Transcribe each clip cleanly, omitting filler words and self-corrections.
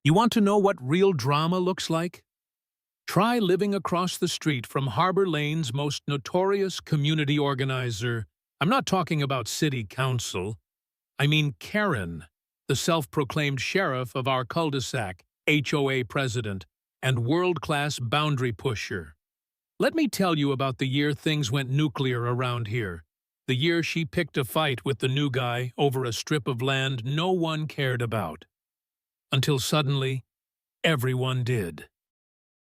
You want to know what real drama looks like? Try living across the street from Harbor Lane's most notorious community organizer. I'm not talking about city council. I mean Karen, the self-proclaimed sheriff of our cul-de-sac, HOA president, and world-class boundary pusher. Let me tell you about the year things went nuclear around here. The year she picked a fight with the new guy over a strip of land no one cared about. Until suddenly, everyone did.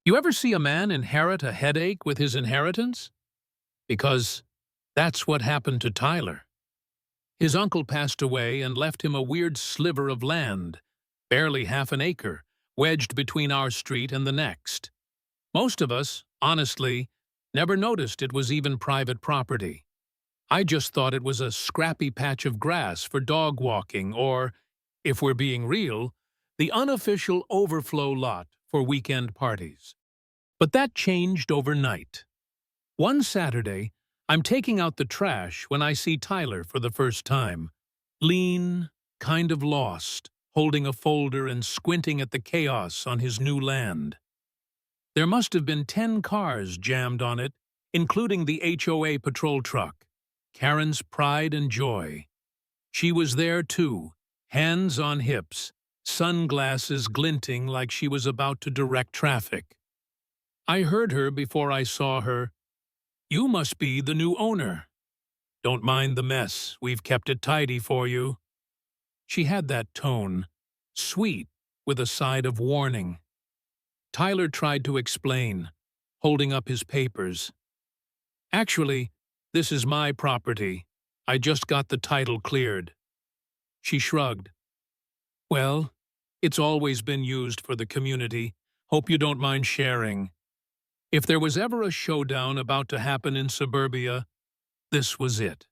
You ever see a man inherit a headache with his inheritance? Because that's what happened to Tyler. His uncle passed away and left him a weird sliver of land, barely half an acre, wedged between our street and the next. Most of us, honestly, never noticed it was even private property. I just thought it was a scrappy patch of grass for dog walking or, if we're being real, the unofficial overflow lot for weekend parties. But that changed overnight. One Saturday, I'm taking out the trash when I see Tyler for the first time. Lean, kind of lost, holding a folder and squinting at the chaos on his new land. There must have been 10 cars jammed on it, including the HOA patrol truck, Karen's pride and joy. She was there too, hands on hips, sunglasses glinting like she was about to direct traffic. I heard her before I saw her. "You must be the new owner. Don't mind the mess, we've kept it tidy for you." She had that tone, sweet with a side of warning. Tyler tried to explain, holding up his papers. "Actually, this is my property. I just got the title cleared." She shrugged. "Well, it's always been used for the community. Hope you don't mind sharing." If there was ever a showdown about to happen in suburbia, this was it.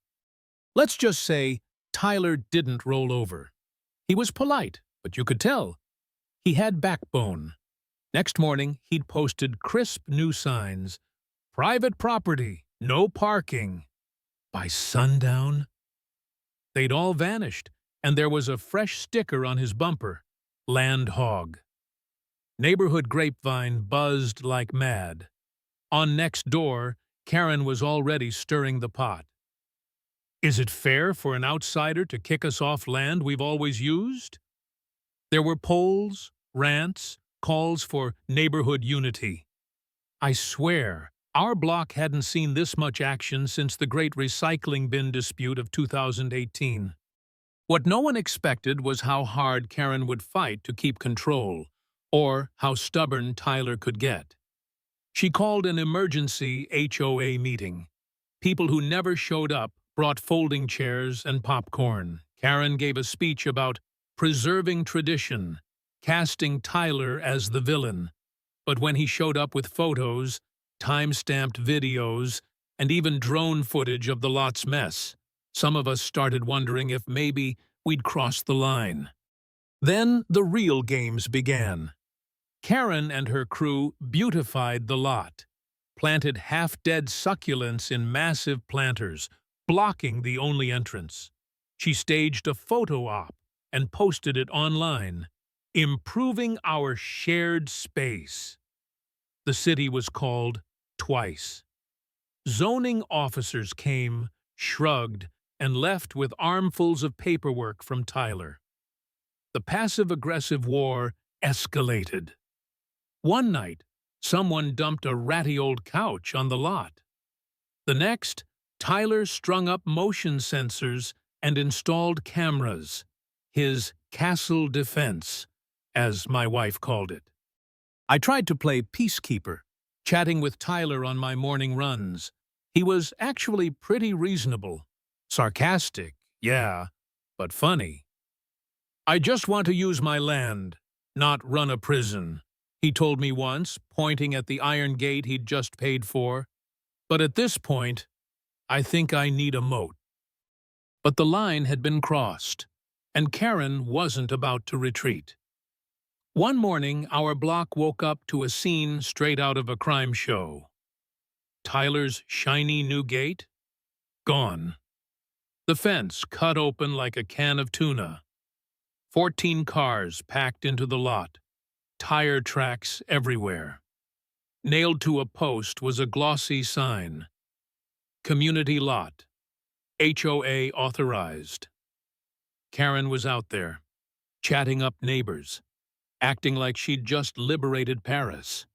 Let's just say Tyler didn't roll over. He was polite, but you could tell. He had backbone. Next morning, he'd posted crisp new signs. "Private property, no parking." By sundown, they'd all vanished, and there was a fresh sticker on his bumper, "Land Hog." Neighborhood Grapevine buzzed like mad. On next door, Karen was already stirring the pot. Is it fair for an outsider to kick us off land we've always used? There were polls, rants, calls for neighborhood unity. I swear, our block hadn't seen this much action since the great recycling bin dispute of 2018. What no one expected was how hard Karen would fight to keep control, or how stubborn Tyler could get. She called an emergency HOA meeting. People who never showed up brought folding chairs and popcorn. Karen gave a speech about preserving tradition, casting Tyler as the villain. But when he showed up with photos, time-stamped videos, and even drone footage of the lot's mess, some of us started wondering if maybe we'd crossed the line. Then the real games began. Karen and her crew beautified the lot, planted half-dead succulents in massive planters, blocking the only entrance. She staged a photo op and posted it online, improving our shared space. The city was called twice. Zoning officers came, shrugged, and left with armfuls of paperwork from Tyler. The passive-aggressive war escalated. One night, someone dumped a ratty old couch on the lot. The next, Tyler strung up motion sensors and installed cameras, his castle defense, as my wife called it. I tried to play peacekeeper, chatting with Tyler on my morning runs. He was actually pretty reasonable. Sarcastic, yeah, but funny. "I just want to use my land, not run a prison," he told me once, pointing at the iron gate he'd just paid for. "But at this point, I think I need a moat." But the line had been crossed, and Karen wasn't about to retreat. One morning, our block woke up to a scene straight out of a crime show. Tyler's shiny new gate? Gone. The fence cut open like a can of tuna. 14 cars packed into the lot, tire tracks everywhere. Nailed to a post was a glossy sign. Community lot. HOA authorized. Karen was out there, chatting up neighbors, acting like she'd just liberated Paris.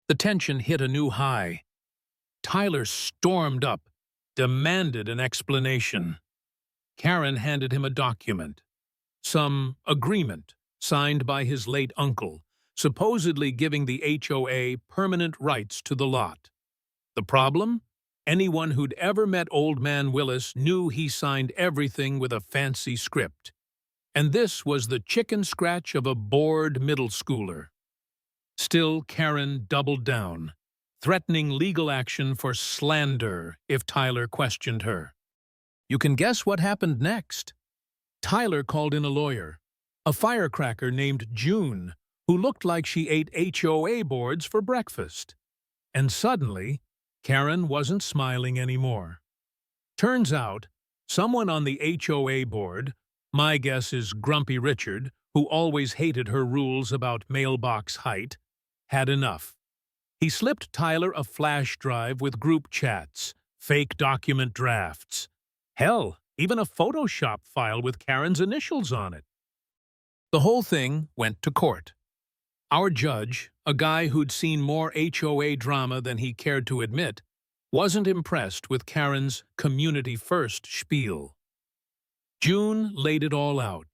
The tension hit a new high. Tyler stormed up, demanded an explanation. Karen handed him a document, some agreement signed by his late uncle, supposedly giving the HOA permanent rights to the lot. The problem? Anyone who'd ever met Old Man Willis knew he signed everything with a fancy script. And this was the chicken scratch of a bored middle schooler. Still, Karen doubled down, threatening legal action for slander if Tyler questioned her. You can guess what happened next. Tyler called in a lawyer, a firecracker named June, who looked like she ate HOA boards for breakfast. And suddenly, Karen wasn't smiling anymore. Turns out, someone on the HOA board, my guess is Grumpy Richard, who always hated her rules about mailbox height, had enough. He slipped Tyler a flash drive with group chats, fake document drafts. Hell, even a Photoshop file with Karen's initials on it. The whole thing went to court. Our judge, a guy who'd seen more HOA drama than he cared to admit, wasn't impressed with Karen's community-first spiel. June laid it all out.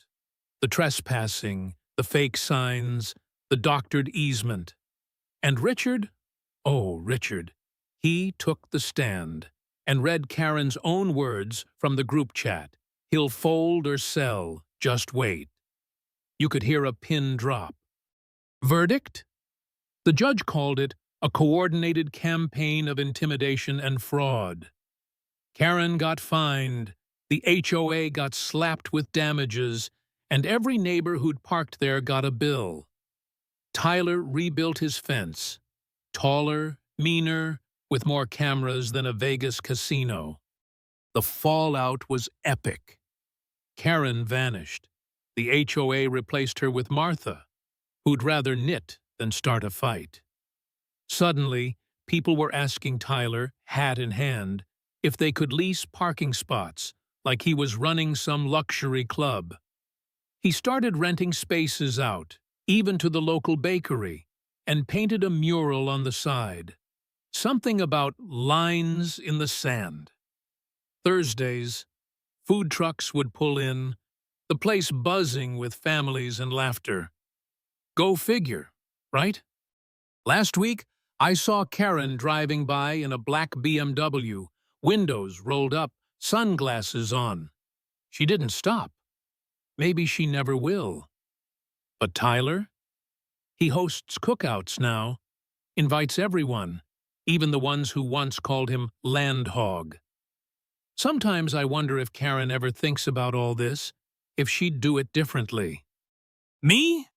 The trespassing, the fake signs, the doctored easement. And Richard? Oh, Richard. He took the stand and read Karen's own words from the group chat. He'll fold or sell, just wait. You could hear a pin drop. Verdict? The judge called it a coordinated campaign of intimidation and fraud. Karen got fined, the HOA got slapped with damages, and every neighbor who'd parked there got a bill. Tyler rebuilt his fence, taller, meaner, with more cameras than a Vegas casino. The fallout was epic. Karen vanished. The HOA replaced her with Martha, who'd rather knit than start a fight. Suddenly, people were asking Tyler, hat in hand, if they could lease parking spots, like he was running some luxury club. He started renting spaces out, even to the local bakery, and painted a mural on the side. Something about lines in the sand. Thursdays, food trucks would pull in, the place buzzing with families and laughter. Go figure, right? Last week, I saw Karen driving by in a black BMW, windows rolled up, sunglasses on. She didn't stop. Maybe she never will. But Tyler? He hosts cookouts now, invites everyone, even the ones who once called him land hog. Sometimes I wonder if Karen ever thinks about all this, if she'd do it differently. Me?